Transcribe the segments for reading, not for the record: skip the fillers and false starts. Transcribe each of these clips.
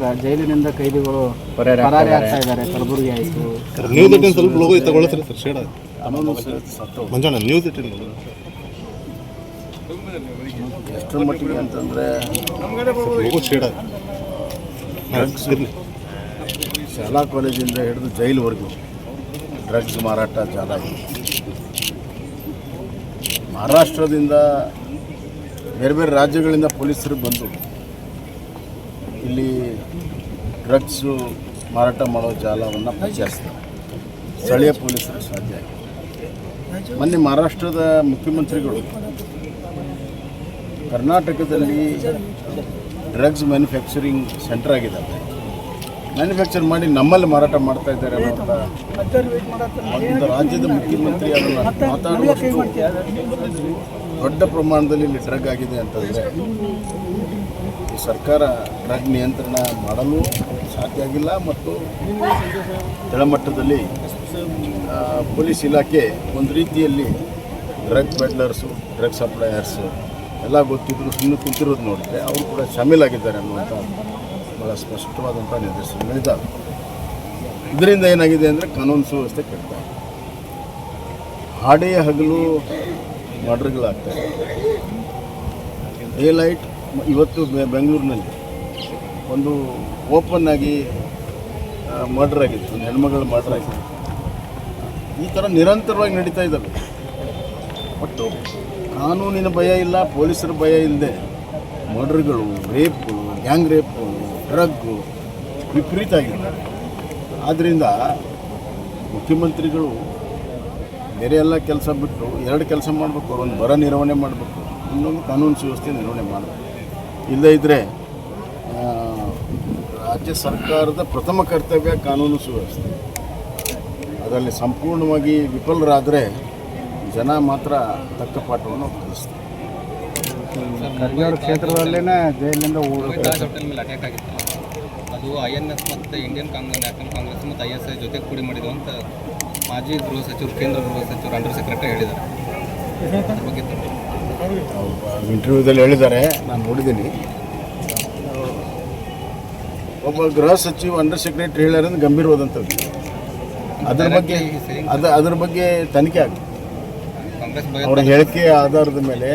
Sir, ಜೈಲಿನಿಂದ ಕೈದಿಗಳು ಪರಾರಿ ಆಗ್ತಾ ಇದ್ದಾರೆ. ಕಲಬುರಗಿ ಆಯಿತು. ನ್ಯೂಸ್ 18 ಸ್ವಲ್ಪ ಲೋಗೋ ತಗೊಳ್ತಾರೆ ಸರ್. ಶೇಡ ಮಂಜಣ್ಣ ನ್ಯೂಸ್ 18 ಎಷ್ಟರ ಮಟ್ಟಿಗೆ ಅಂತಂದರೆ ಲೋಗೋ ಶೇಡ ಶಾಲಾ ಕಾಲೇಜಿಂದ ಹಿಡಿದು ಜೈಲುವರೆಗೂ ಡ್ರಗ್ಸ್ ಮಾರಾಟ ಜಾಲಾಗಿದೆ. ಮಹಾರಾಷ್ಟ್ರದಿಂದ ಬೇರೆ ಬೇರೆ ರಾಜ್ಯಗಳಿಂದ ಪೊಲೀಸರು ಬಂದು ಇಲ್ಲಿ ಡ್ರಗ್ಸು ಮಾರಾಟ ಮಾಡೋ ಜಾಲವನ್ನು ಪರೀಕ್ಷಿಸ್ತಾರೆ. ಸ್ಥಳೀಯ ಪೊಲೀಸರು ಸಾಧ್ಯ ಆಗಿದೆ. ಮೊನ್ನೆ ಮಹಾರಾಷ್ಟ್ರದ ಮುಖ್ಯಮಂತ್ರಿಗಳು ಕರ್ನಾಟಕದಲ್ಲಿ ಡ್ರಗ್ಸ್ ಮ್ಯಾನುಫ್ಯಾಕ್ಚರಿಂಗ್ ಸೆಂಟರ್ ಆಗಿದ್ದಾವೆ, ಮ್ಯಾನುಫ್ಯಾಕ್ಚರ್ ಮಾಡಿ ನಮ್ಮಲ್ಲಿ ಮಾರಾಟ ಮಾಡ್ತಾ ಇದ್ದಾರೆ ಅನ್ನೋ ಒಂದು ರಾಜ್ಯದ ಮುಖ್ಯಮಂತ್ರಿ ಅದನ್ನು ಮಾತಾಡುವಷ್ಟು ದೊಡ್ಡ ಪ್ರಮಾಣದಲ್ಲಿ ಇಲ್ಲಿ ಡ್ರಗ್ ಆಗಿದೆ ಅಂತಂದರೆ ಈ ಸರ್ಕಾರ ಡ್ರಗ್ ನಿಯಂತ್ರಣ ಮಾಡಲು ಸಾಧ್ಯ ಆಗಿಲ್ಲ. ಮತ್ತು ಕೆಳಮಟ್ಟದಲ್ಲಿ ಪೊಲೀಸ್ ಇಲಾಖೆ ಒಂದು ರೀತಿಯಲ್ಲಿ ಡ್ರಗ್ ಪೆಡ್ಲರ್ಸು, ಡ್ರಗ್ ಸಪ್ಲೈಯರ್ಸು ಎಲ್ಲ ಗೊತ್ತಿದ್ರು ಸುಮ್ಮನೆ ಕುಂತಿರೋದು ನೋಡಿದ್ರೆ ಅವರು ಕೂಡ ಶಾಮೀಲಾಗಿದ್ದಾರೆ ಅನ್ನುವಂಥ ಭಾಳ ಸ್ಪಷ್ಟವಾದಂಥ ನಿದರ್ಶನಗಳಿದ್ದಾವೆ. ಇದರಿಂದ ಏನಾಗಿದೆ ಅಂದರೆ ಕಾನೂನು ಸುವ್ಯವಸ್ಥೆ ಕೆಡ್ತಾ ಇದೆ. ಹಾಡೇ ಹಗಲು ಮರ್ಡರ್ಗಳಾಗ್ತವೆ. ಡೇ ಲೈಟ್ ಇವತ್ತು ಬೆಂಗಳೂರಿನಲ್ಲಿ ಒಂದು ಓಪನ್ ಆಗಿ ಮರ್ಡರ್ ಆಗಿತ್ತು, ಒಂದು ಹೆಣ್ಮಗಳು ಮರ್ಡರ್ ಆಗಿತ್ತು. ಈ ಥರ ನಿರಂತರವಾಗಿ ನಡೀತಾ ಇದ್ದಾವೆ. ಒಟ್ಟು ಕಾನೂನಿನ ಭಯ ಇಲ್ಲ, ಪೊಲೀಸರ ಭಯ ಇಲ್ಲದೆ ಮರ್ಡರ್ಗಳು, ರೇಪ್ಗಳು, ಗ್ಯಾಂಗ್ ರೇಪು, ಡ್ರಗ್ಗು ವಿಪರೀತ ಆಗಿದೆ. ಆದ್ದರಿಂದ ಮುಖ್ಯಮಂತ್ರಿಗಳು ಬೇರೆ ಎಲ್ಲ ಕೆಲಸ ಬಿಟ್ಟು ಎರಡು ಕೆಲಸ ಮಾಡಬೇಕು. ಒಂದು ಬರ ನಿರ್ವಹಣೆ ಮಾಡಬೇಕು, ಇನ್ನೊಂದು ಕಾನೂನು ಸುವ್ಯವಸ್ಥೆ ನಿರ್ವಹಣೆ ಮಾಡಬೇಕು. ಇಲ್ಲದೇ ಇದ್ದರೆ ರಾಜ್ಯ ಸರ್ಕಾರದ ಪ್ರಥಮ ಕರ್ತವ್ಯ ಕಾನೂನು ಸುವ್ಯವಸ್ಥೆ. ಅದರಲ್ಲಿ ಸಂಪೂರ್ಣವಾಗಿ ವಿಫಲರಾದರೆ ಜನ ಮಾತ್ರ ತಕ್ಕ ಪಾಠವನ್ನು ಕಲಿಸ್ತಾರೆ. ಖರ್ಗೆ ಅವ್ರ ಕ್ಷೇತ್ರದಲ್ಲೇ ಜೈಲಿನಿಂದ ಅಟ್ಯಾಕ್ ಆಗಿತ್ತು. ಅದು INS ಮತ್ತು ಇಂಡಿಯನ್ ನ್ಯಾಷನಲ್ ಕಾಂಗ್ರೆಸ್ ಮತ್ತು ISI ಜೊತೆ ಕೂಡಿ ಮಾಡಿದ್ರು ಅಂತ ಮಾಜಿ ಗೃಹ ಸಚಿವರು, ಕೇಂದ್ರ ಗೃಹ ಸಚಿವರು, ಅಂಡರ್ ಸೆಕ್ರೆಟರಿ ಹೇಳಿದ್ದಾರೆ. ಅದ್ರ ಬಗ್ಗೆ ಇಂಟರ್ವ್ಯೂದಲ್ಲಿ ಹೇಳಿದ್ದಾರೆ, ನಾನು ನೋಡಿದ್ದೀನಿ. ಒಬ್ಬ ಗೃಹ ಸಚಿವ ಅಂಡರ್ ಸೆಕ್ರೆಟರಿ ಹೇಳ್ಯಾರ ಅಂದ್ರೆ ಗಂಭೀರವಾದಂಥದ್ದು. ಅದ್ರ ಬಗ್ಗೆ ತನಿಖೆ ಆಗುತ್ತೆ. ಅವರ ಹೇಳಿಕೆಯ ಆಧಾರದ ಮೇಲೆ,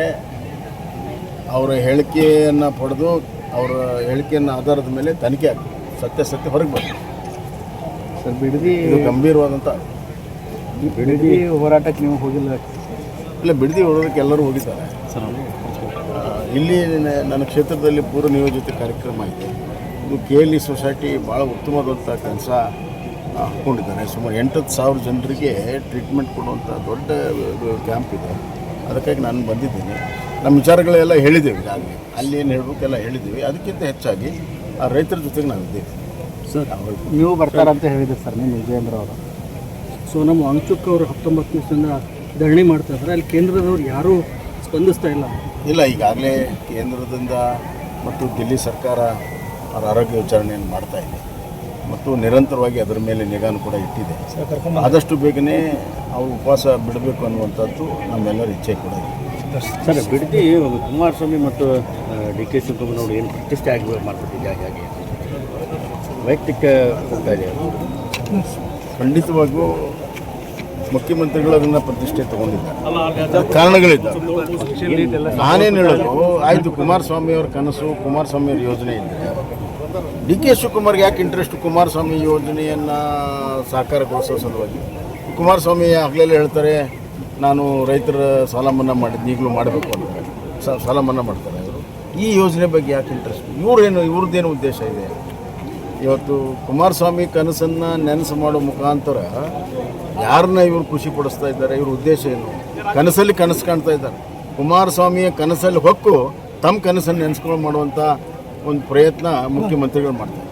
ಅವರ ಹೇಳಿಕೆಯನ್ನು ಪಡೆದು ಅವರ ಹೇಳಿಕೆಯನ್ನು ಆಧಾರದ ಮೇಲೆ ತನಿಖೆ ಆಗುತ್ತೆ. ಸತ್ಯ ಹೊರಗೆ ಬರ್ತದೆ ಸರ್. ಬಿಡದಿ ಗಂಭೀರವಾದಂಥ ಬಿಡದಿ ಹೋರಾಟಕ್ಕೆ ನೀವು ಹೋಗಿಲ್ಲ? ಇಲ್ಲ, ಬಿಡದಿ ಹೋರಾಟಕ್ಕೆ ಎಲ್ಲರೂ ಹೋಗಿದ್ದಾರೆ ಸರ್. ಇಲ್ಲಿ ನನ್ನ ಕ್ಷೇತ್ರದಲ್ಲಿ ಪೂರ್ವ ನಿಯೋಜಿತ ಕಾರ್ಯಕ್ರಮ ಇದೆ. ಇದು KLE ಸೊಸೈಟಿ ಭಾಳ ಉತ್ತಮವಾದಂಥ ಕೆಲಸ ಹಾಕ್ಕೊಂಡಿದ್ದಾರೆ. ಸುಮಾರು 8,000 ಜನರಿಗೆ ಟ್ರೀಟ್ಮೆಂಟ್ ಕೊಡುವಂಥ ದೊಡ್ಡ ಕ್ಯಾಂಪ್ ಇದೆ. ಅದಕ್ಕಾಗಿ ನಾನು ಬಂದಿದ್ದೀನಿ. ನಮ್ಮ ವಿಚಾರಗಳೆಲ್ಲ ಹೇಳಿದ್ದೇವೆ ಈಗಾಗಲೇ. ಅಲ್ಲಿ ಏನು ಹೇಳಬೇಕೆಲ್ಲ ಹೇಳಿದ್ದೀವಿ. ಅದಕ್ಕಿಂತ ಹೆಚ್ಚಾಗಿ ಆ ರೈತರ ಜೊತೆಗೆ ನಾವಿದ್ದೇವೆ ಸರ್. ನೀವು ಬರ್ತಾರಂತ ಹೇಳಿದ್ರು ಸರ್ ನೀವು, ವಿಜಯೇಂದ್ರ ಅವರು. ಸೊ ನಮ್ಮ ವಾಂಗ್ಚುಕ್ ಅವರು 19 ದಿವಸದಿಂದ ಧರಣಿ ಮಾಡ್ತಾ ಇದ್ದಾರೆ. ಅಲ್ಲಿ ಕೇಂದ್ರದವ್ರು ಯಾರೂ ಸ್ಪಂದಿಸ್ತಾ ಇಲ್ಲ. ಈಗಾಗಲೇ ಕೇಂದ್ರದಿಂದ ಮತ್ತು ದಿಲ್ಲಿ ಸರ್ಕಾರ ಅವರ ಆರೋಗ್ಯ ವಿಚಾರಣೆಯನ್ನು ಮಾಡ್ತಾ ಇದೆ ಮತ್ತು ನಿರಂತರವಾಗಿ ಅದರ ಮೇಲೆ ನಿಗಾನು ಕೂಡ ಇಟ್ಟಿದೆ. ಆದಷ್ಟು ಬೇಗನೆ ಅವರು ಉಪವಾಸ ಬಿಡಬೇಕು ಅನ್ನುವಂಥದ್ದು ನಮ್ಮೆಲ್ಲರ ಇಚ್ಛೆ ಕೂಡ ಇದೆ ಸರ್. ಬಿಡದಿ ಕುಮಾರಸ್ವಾಮಿ ಮತ್ತು DK ಶಿವಕುಮಾರ್ ಅವರು ಏನು ಪ್ರತಿಷ್ಠೆ ಆಗಿ ಮಾಡ್ಕೊಟ್ಟಿದ್ದೆ, ಹಾಗಾಗಿ ವೈಯಕ್ತಿಕ ಹೋಗ್ತಾ ಇದೆ. ಖಂಡಿತವಾಗೂ ಮುಖ್ಯಮಂತ್ರಿಗಳು ಅದನ್ನು ಪ್ರತಿಷ್ಠೆ ತಗೊಂಡಿದ್ದಾರೆ, ಕಾರಣಗಳಿದ್ದಾರೆ. ನಾನೇನು ಹೇಳೋದು, ಆಯಿತು ಕುಮಾರಸ್ವಾಮಿಯವ್ರ ಕನಸು, ಕುಮಾರಸ್ವಾಮಿಯವ್ರ ಯೋಜನೆ ಇದ್ದರೆ DK ಶಿವಕುಮಾರ್ಗೆ ಯಾಕೆ ಇಂಟ್ರೆಸ್ಟ್ ಕುಮಾರಸ್ವಾಮಿ ಯೋಜನೆಯನ್ನು ಸಾಕಾರಗೊಳಿಸೋ ಸಲುವಾಗಿ? ಕುಮಾರಸ್ವಾಮಿ ಆಗಲೆಲ್ಲ ಹೇಳ್ತಾರೆ, ನಾನು ರೈತರ ಸಾಲ ಮನ್ನಾ ಮಾಡಿದ್ದು ಈಗಲೂ ಮಾಡಬೇಕು ಅಂತ ಸಾಲ ಮನ್ನಾ ಮಾಡ್ತಾರೆ. ಅವರು ಈ ಯೋಜನೆ ಬಗ್ಗೆ ಯಾಕೆ ಇಂಟ್ರೆಸ್ಟ್? ಇವ್ರದ್ದೇನು ಉದ್ದೇಶ ಇದೆ? ಇವತ್ತು ಕುಮಾರಸ್ವಾಮಿ ಕನಸನ್ನು ನೆನಸು ಮಾಡೋ ಮುಖಾಂತರ ಯಾರನ್ನ ಇವರು ಖುಷಿ ಪಡಿಸ್ತಾ ಇದ್ದಾರೆ? ಇವ್ರ ಉದ್ದೇಶ ಏನು? ಕನಸಲ್ಲಿ ಕನಸು ಕಾಣ್ತಾ ಇದ್ದಾರೆ. ಕುಮಾರಸ್ವಾಮಿಯ ಕನಸಲ್ಲಿ ಹೊಕ್ಕು ತಮ್ಮ ಕನಸನ್ನು ನೆನೆಸ್ಕೊಂಡು ಮಾಡುವಂಥ ಒಂದು ಪ್ರಯತ್ನ ಮುಖ್ಯಮಂತ್ರಿಗಳು ಮಾಡ್ತಾರೆ.